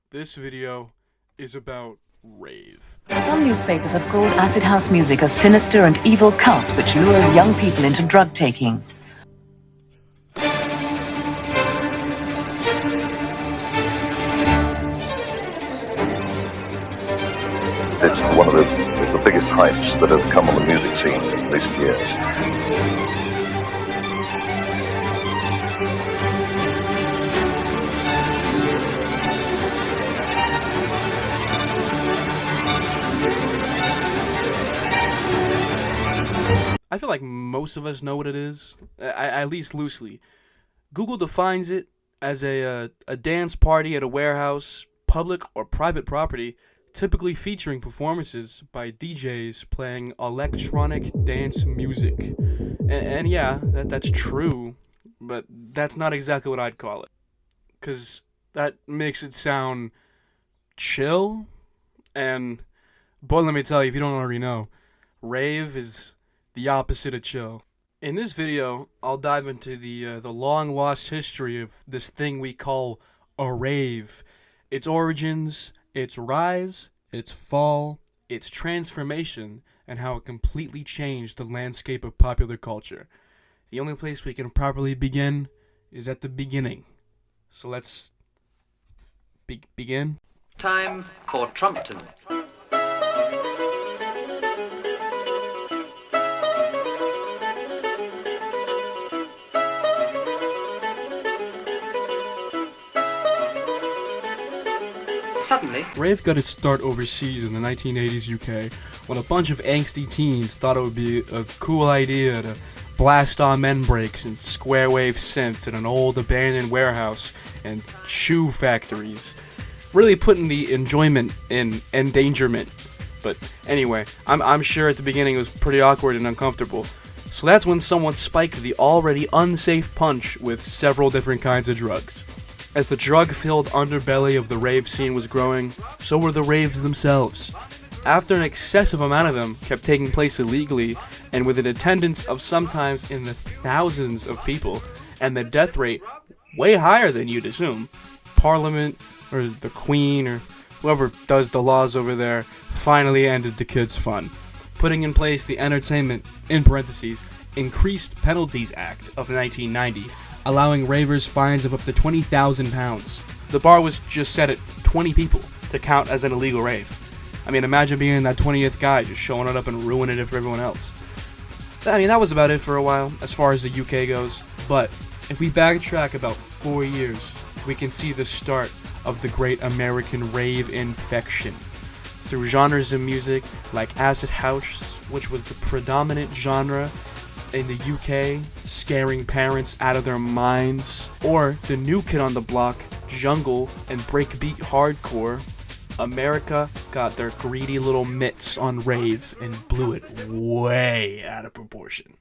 This video is about rave. Some newspapers have called acid house music a sinister and evil cult which lures young people into drug taking. It's one of the biggest hypes that have come on the music scene in recent years. I feel like most of us know what it is, at least loosely. Google defines it as a dance party at a warehouse, public or private property, typically featuring performances by DJs playing electronic dance music. And yeah, that's true, but that's not exactly what I'd call it. Because that makes it sound chill, and boy, let me tell you, if you don't already know, rave is the opposite of chill. In this video, I'll dive into the long-lost history of this thing we call a rave, its origins, its rise, its fall, its transformation, and how it completely changed the landscape of popular culture. The only place we can properly begin is at the beginning. So let's begin. Time for Trumpton. Suddenly, Rave got its start overseas in the 1980s UK when a bunch of angsty teens thought it would be a cool idea to blast on men breaks and square wave synths in an old abandoned warehouse and shoe factories, really putting the enjoyment in endangerment. But anyway, I'm sure at the beginning it was pretty awkward and uncomfortable. So that's when someone spiked the already unsafe punch with several different kinds of drugs. As the drug-filled underbelly of the rave scene was growing, so were the raves themselves. After an excessive amount of them kept taking place illegally, and with an attendance of sometimes in the thousands of people, and the death rate way higher than you'd assume, Parliament, or the Queen, or whoever does the laws over there, finally ended the kids' fun, putting in place the Entertainment, in parentheses, Increased Penalties Act of 1990, allowing ravers fines of up to £20,000. The bar was just set at 20 people to count as an illegal rave. I mean, imagine being that 20th guy just showing it up and ruining it for everyone else. I mean, that was about it for a while, as far as the UK goes. But if we backtrack about 4 years, we can see the start of the great American rave infection. Through genres of music like acid house, which was the predominant genre in the UK, scaring parents out of their minds, or the new kid on the block, jungle and breakbeat hardcore, America got their greedy little mitts on rave and blew it way out of proportion.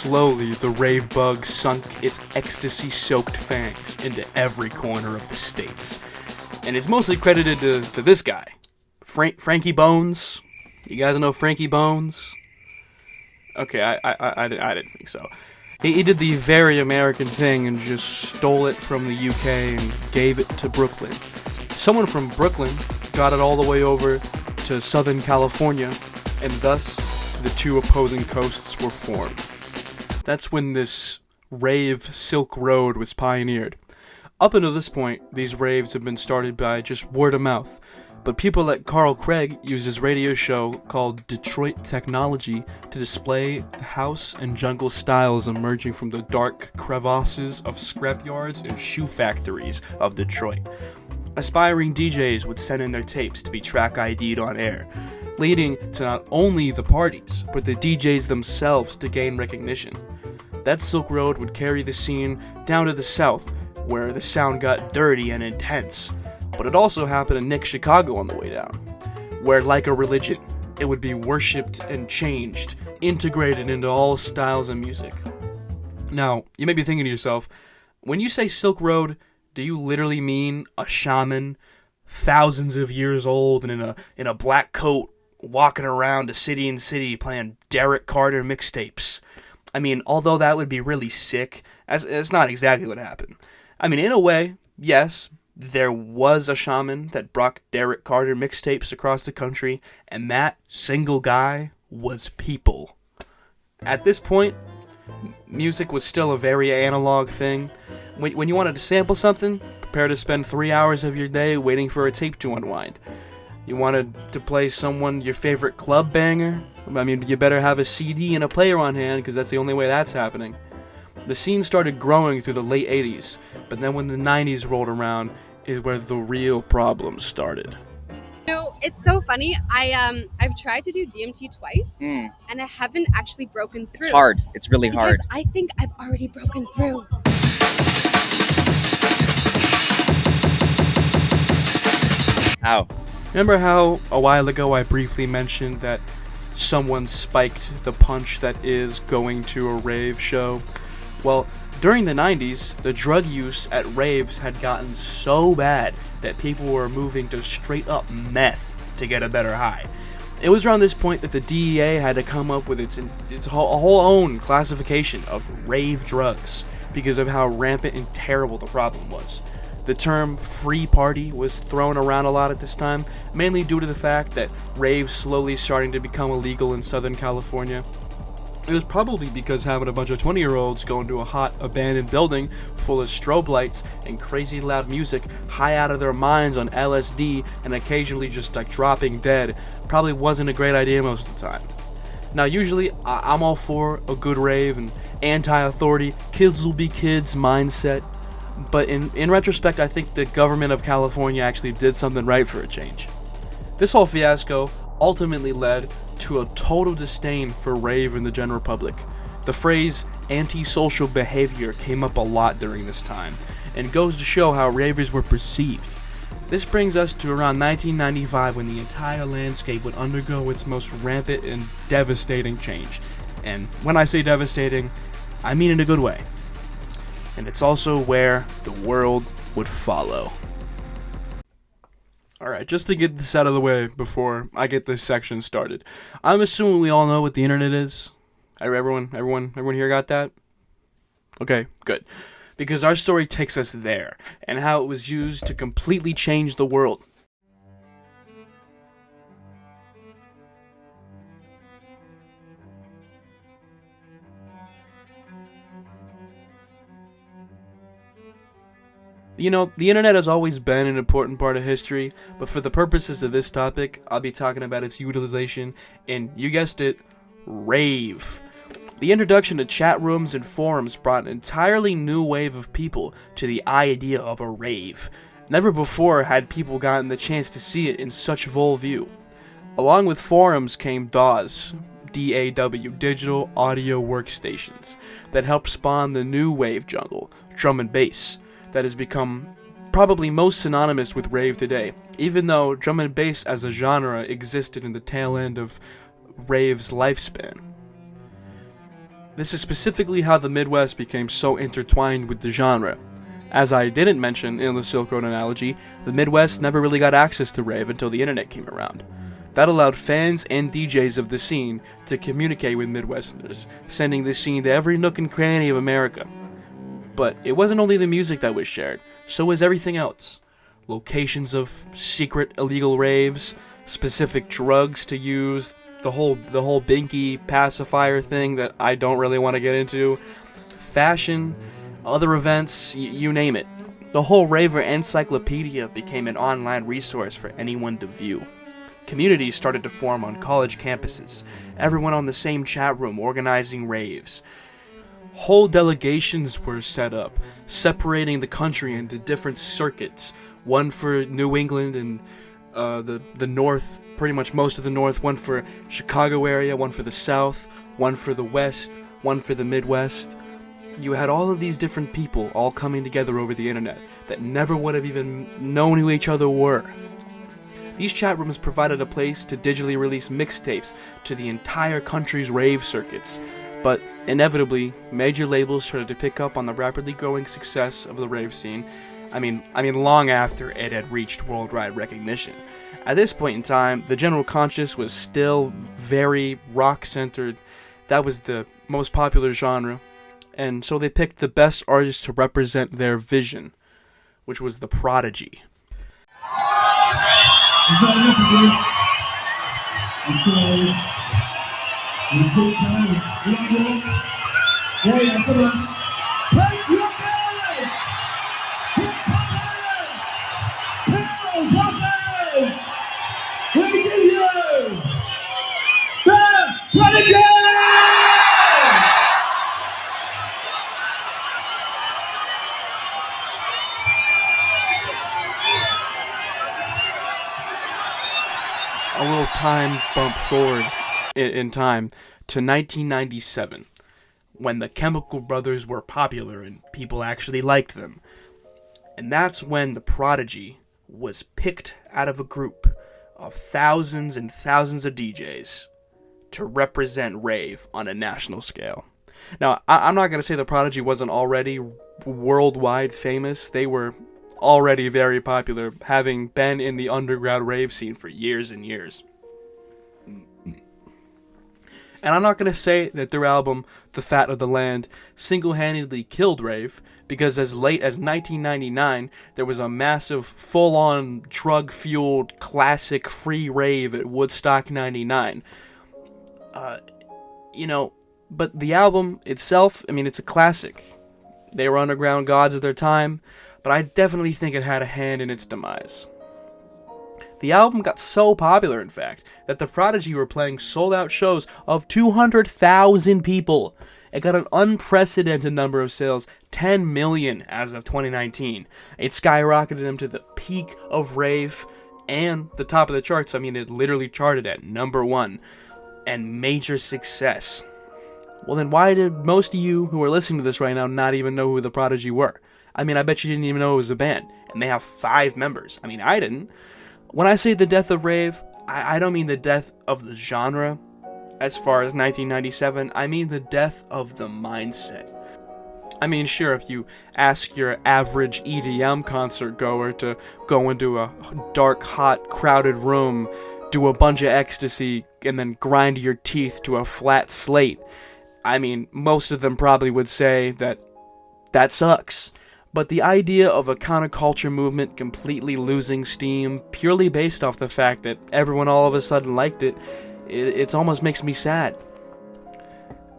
Slowly, the rave bug sunk its ecstasy-soaked fangs into every corner of the States. And it's mostly credited to this guy, Frankie Bones. You guys know Frankie Bones? Okay, I didn't think so. He did the very American thing and just stole it from the UK and gave it to Brooklyn. Someone from Brooklyn got it all the way over to Southern California, and thus the two opposing coasts were formed. That's when this rave Silk Road was pioneered. Up until this point, these raves have been started by just word of mouth, but people like Carl Craig used his radio show called Detroit Technology to display the house and jungle styles emerging from the dark crevasses of scrapyards and shoe factories of Detroit. Aspiring DJs would send in their tapes to be track ID'd on air, leading to not only the parties, but the DJs themselves to gain recognition. That Silk Road would carry the scene down to the south, where the sound got dirty and intense. But it also happened in Nick, Chicago on the way down, where Like a Religion, it would be worshipped and changed, integrated into all styles of music. Now, you may be thinking to yourself, when you say Silk Road, do you literally mean a shaman, thousands of years old and in a black coat, walking around a city and city playing Derek Carter mixtapes? I mean, although that would be really sick, it's not exactly what happened. I mean, in a way, yes, there was a shaman that brought Derek Carter mixtapes across the country, and that single guy was people. At this point, music was still a very analog thing. When you wanted to sample something, prepare to spend 3 hours of your day waiting for a tape to unwind. You wanted to play your favorite club banger? I mean, you better have a CD and a player on hand, because that's the only way that's happening. The scene started growing through the late 80s, but then when the 90s rolled around is where the real problems started. You know, it's so funny. I've tried to do DMT twice, and I haven't actually broken through. It's hard. It's really hard. Because I think I've already broken through. How? Remember how a while ago I briefly mentioned that someone spiked the punch that is going to a rave show? Well, during the 90s, the drug use at raves had gotten so bad that people were moving to straight up meth to get a better high. It was around this point that the DEA had to come up with its whole own classification of rave drugs because of how rampant and terrible the problem was. The term free party was thrown around a lot at this time, mainly due to the fact that raves slowly starting to become illegal in Southern California. It was probably because having a bunch of 20-year-olds go into a hot, abandoned building full of strobe lights and crazy loud music, high out of their minds on LSD, and occasionally just dropping dead, probably wasn't a great idea most of the time. Now, usually, I'm all for a good rave and anti-authority, kids will be kids mindset, but in retrospect, I think the government of California actually did something right for a change. This whole fiasco ultimately led to a total disdain for rave in the general public. The phrase antisocial behavior came up a lot during this time, and goes to show how ravers were perceived. This brings us to around 1995, when the entire landscape would undergo its most rampant and devastating change. And when I say devastating, I mean in a good way. And it's also where the world would follow. Alright, just to get this out of the way before I get this section started, I'm assuming we all know what the internet is. Everyone here got that? Okay, good. Because our story takes us there, and how it was used to completely change the world. You know, the internet has always been an important part of history, but for the purposes of this topic, I'll be talking about its utilization in, you guessed it, rave. The introduction to chat rooms and forums brought an entirely new wave of people to the idea of a rave. Never before had people gotten the chance to see it in such full view. Along with forums came DAWs, DAW, Digital Audio Workstations, that helped spawn the new wave jungle, drum and bass, that has become probably most synonymous with rave today, even though drum and bass as a genre existed in the tail end of rave's lifespan. This is specifically how the Midwest became so intertwined with the genre. As I didn't mention in the Silk Road analogy, the Midwest never really got access to rave until the internet came around. That allowed fans and DJs of the scene to communicate with Midwesterners, sending the scene to every nook and cranny of America. But it wasn't only the music that was shared, so was everything else. Locations of secret illegal raves, specific drugs to use, the whole binky pacifier thing that I don't really want to get into, fashion, other events, you name it. The whole raver encyclopedia became an online resource for anyone to view. Communities started to form on college campuses, everyone on the same chat room organizing raves. Whole delegations were set up, separating the country into different circuits, one for New England and the North, pretty much most of the North, one for Chicago area, one for the South, one for the West, one for the Midwest. You had all of these different people all coming together over the internet that never would have even known who each other were. These chat rooms provided a place to digitally release mixtapes to the entire country's rave circuits, but inevitably, major labels started to pick up on the rapidly growing success of the rave scene. I mean, long after it had reached worldwide recognition. At this point in time, the general conscious was still very rock-centered. That was the most popular genre, and so they picked the best artists to represent their vision, which was the Prodigy. A little time bump forward in time to 1997, when the Chemical Brothers were popular and people actually liked them. And that's when the Prodigy was picked out of a group of thousands and thousands of DJs to represent rave on a national scale. Now, I'm not going to say the Prodigy wasn't already worldwide famous. They were already very popular, having been in the underground rave scene for years and years. And I'm not going to say that their album, The Fat of the Land, single-handedly killed rave, because as late as 1999, there was a massive, full-on, drug-fueled, classic free rave at Woodstock 99. But the album itself, I mean, it's a classic. They were underground gods of their time, but I definitely think it had a hand in its demise. The album got so popular, in fact, that the Prodigy were playing sold-out shows of 200,000 people. It got an unprecedented number of sales, 10 million as of 2019. It skyrocketed them to the peak of rave and the top of the charts. I mean, it literally charted at number 1 and major success. Well, then why did most of you who are listening to this right now not even know who the Prodigy were? I mean, I bet you didn't even know it was a band, and they have 5 members. I mean, I didn't. When I say the death of rave, I don't mean the death of the genre as far as 1997. I mean the death of the mindset. I mean, sure, if you ask your average EDM concert goer to go into a dark, hot, crowded room, do a bunch of ecstasy, and then grind your teeth to a flat slate, I mean, most of them probably would say that sucks. But the idea of a counterculture movement completely losing steam purely based off the fact that everyone all of a sudden liked it, it almost makes me sad.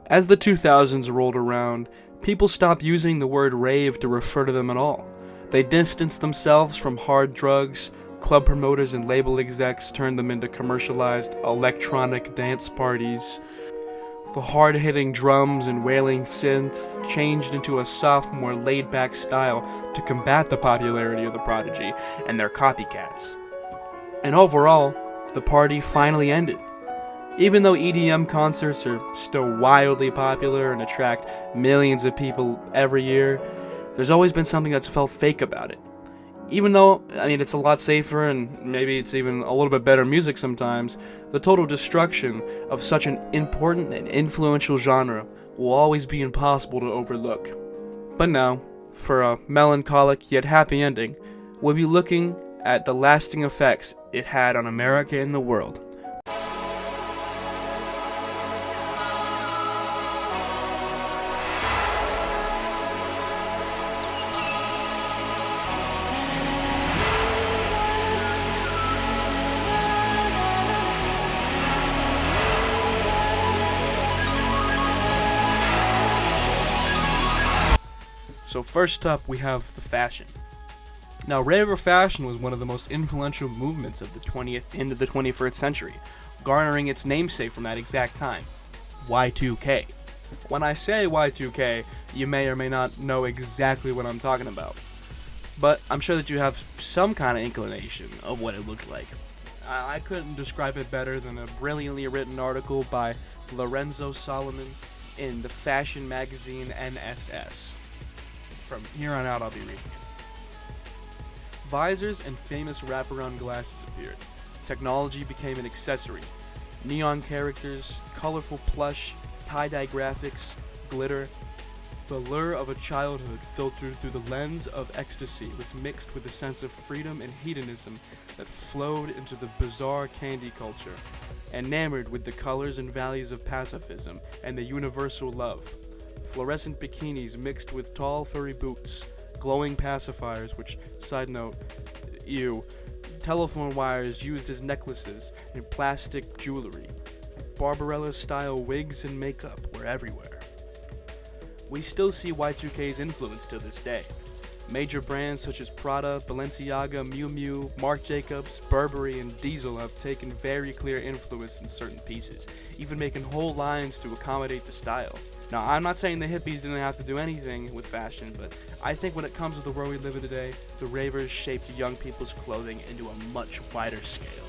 As the 2000s rolled around, people stopped using the word rave to refer to them at all. They distanced themselves from hard drugs. Club promoters and label execs turned them into commercialized electronic dance parties. The hard-hitting drums and wailing synths changed into a soft, more laid-back style to combat the popularity of the Prodigy and their copycats. And overall, the party finally ended. Even though EDM concerts are still wildly popular and attract millions of people every year, there's always been something that's felt fake about it. Even though, I mean, it's a lot safer and maybe it's even a little bit better music sometimes, the total destruction of such an important and influential genre will always be impossible to overlook. But now, for a melancholic yet happy ending, we'll be looking at the lasting effects it had on America and the world. So first up, we have the fashion. Now, rave or fashion was one of the most influential movements of the 20th into the 21st century, garnering its namesake from that exact time, Y2K. When I say Y2K, you may or may not know exactly what I'm talking about, but I'm sure that you have some kind of inclination of what it looked like. I couldn't describe it better than a brilliantly written article by Lorenzo Solomon in the fashion magazine NSS. From here on out, I'll be reading it. Visors and famous wraparound glasses appeared. technology became an accessory. Neon characters, colorful plush, tie-dye graphics, glitter. The lure of a childhood filtered through the lens of ecstasy was mixed with a sense of freedom and hedonism that flowed into the bizarre candy culture, enamored with the colors and values of pacifism and the universal love. Fluorescent bikinis mixed with tall furry boots, glowing pacifiers, which, side note, ew, telephone wires used as necklaces, and plastic jewelry. Barbarella-style wigs and makeup were everywhere. We still see Y2K's influence to this day. Major brands such as Prada, Balenciaga, Miu Miu, Marc Jacobs, Burberry, and Diesel have taken very clear influence in certain pieces, even making whole lines to accommodate the style. Now, I'm not saying the hippies didn't have to do anything with fashion, but I think when it comes to the world we live in today, the ravers shaped young people's clothing into a much wider scale.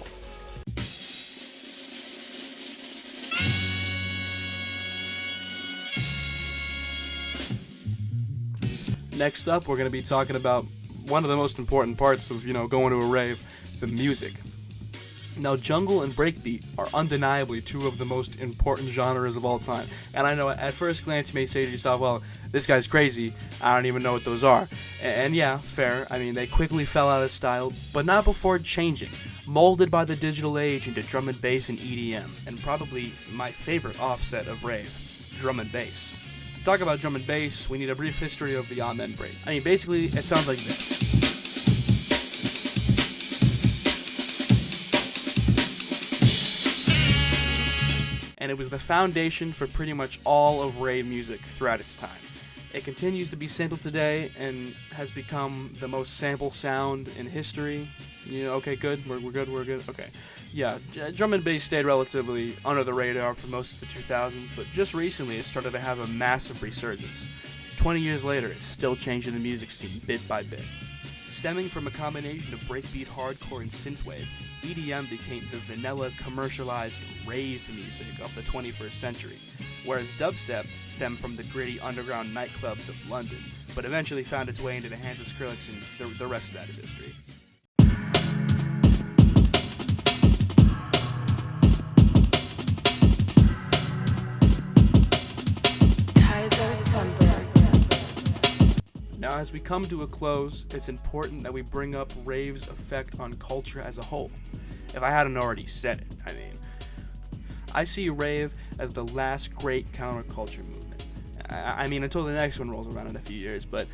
Next up, we're going to be talking about one of the most important parts of, going to a rave, the music. Now, jungle and breakbeat are undeniably two of the most important genres of all time. And I know at first glance you may say to yourself, well, this guy's crazy, I don't even know what those are. And yeah, fair, I mean, they quickly fell out of style, but not before changing, molded by the digital age into drum and bass and EDM, and probably my favorite offset of rave, drum and bass. To talk about drum and bass, we need a brief history of the amen break. I mean, basically, it sounds like this. And it was the foundation for pretty much all of rave music throughout its time. It continues to be sampled today and has become the most sampled sound in history. Okay, good, we're good, okay. Yeah, drum and bass stayed relatively under the radar for most of the 2000s, but just recently it started to have a massive resurgence. 20 years later, it's still changing the music scene bit by bit. Stemming from a combination of breakbeat, hardcore, and synthwave, EDM became the vanilla, commercialized rave music of the 21st century, whereas dubstep stemmed from the gritty underground nightclubs of London, but eventually found its way into the hands of Skrillex, and the rest of that is history. Now, as we come to a close, it's important that we bring up rave's effect on culture as a whole. If I hadn't already said it, I see rave as the last great counterculture movement. I mean, until the next one rolls around in a few years, but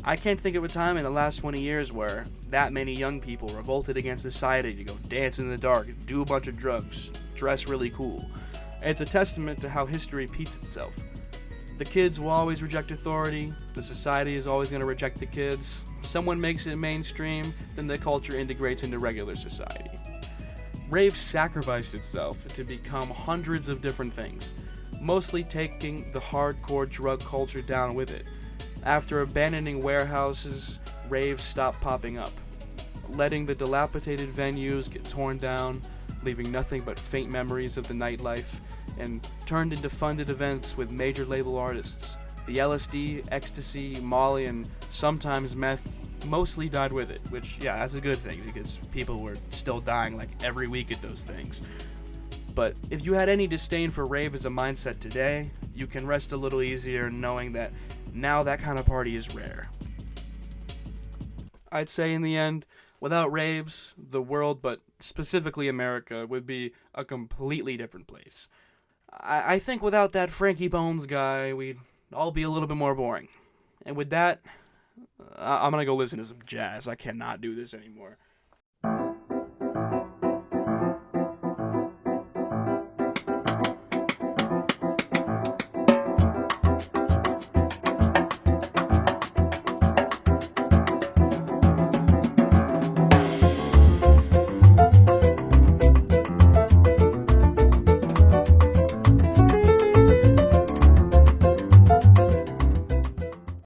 I can't think of a time in the last 20 years where that many young people revolted against society to go dance in the dark, do a bunch of drugs, dress really cool. It's a testament to how history repeats itself. The kids will always reject authority, the society is always going to reject the kids. Someone makes it mainstream, then the culture integrates into regular society. Rave sacrificed itself to become hundreds of different things, mostly taking the hardcore drug culture down with it. After abandoning warehouses, raves stopped popping up, letting the dilapidated venues get torn down, leaving nothing but faint memories of the nightlife, and turned into funded events with major label artists. The LSD, ecstasy, Molly, and sometimes meth mostly died with it, which, yeah, that's a good thing because people were still dying like every week at those things. But if you had any disdain for rave as a mindset today, you can rest a little easier knowing that now that kind of party is rare. I'd say in the end, without raves, the world, but specifically America, would be a completely different place. I think without that Frankie Bones guy, we'd all be a little bit more boring. And with that, I'm gonna go listen to some jazz. I cannot do this anymore.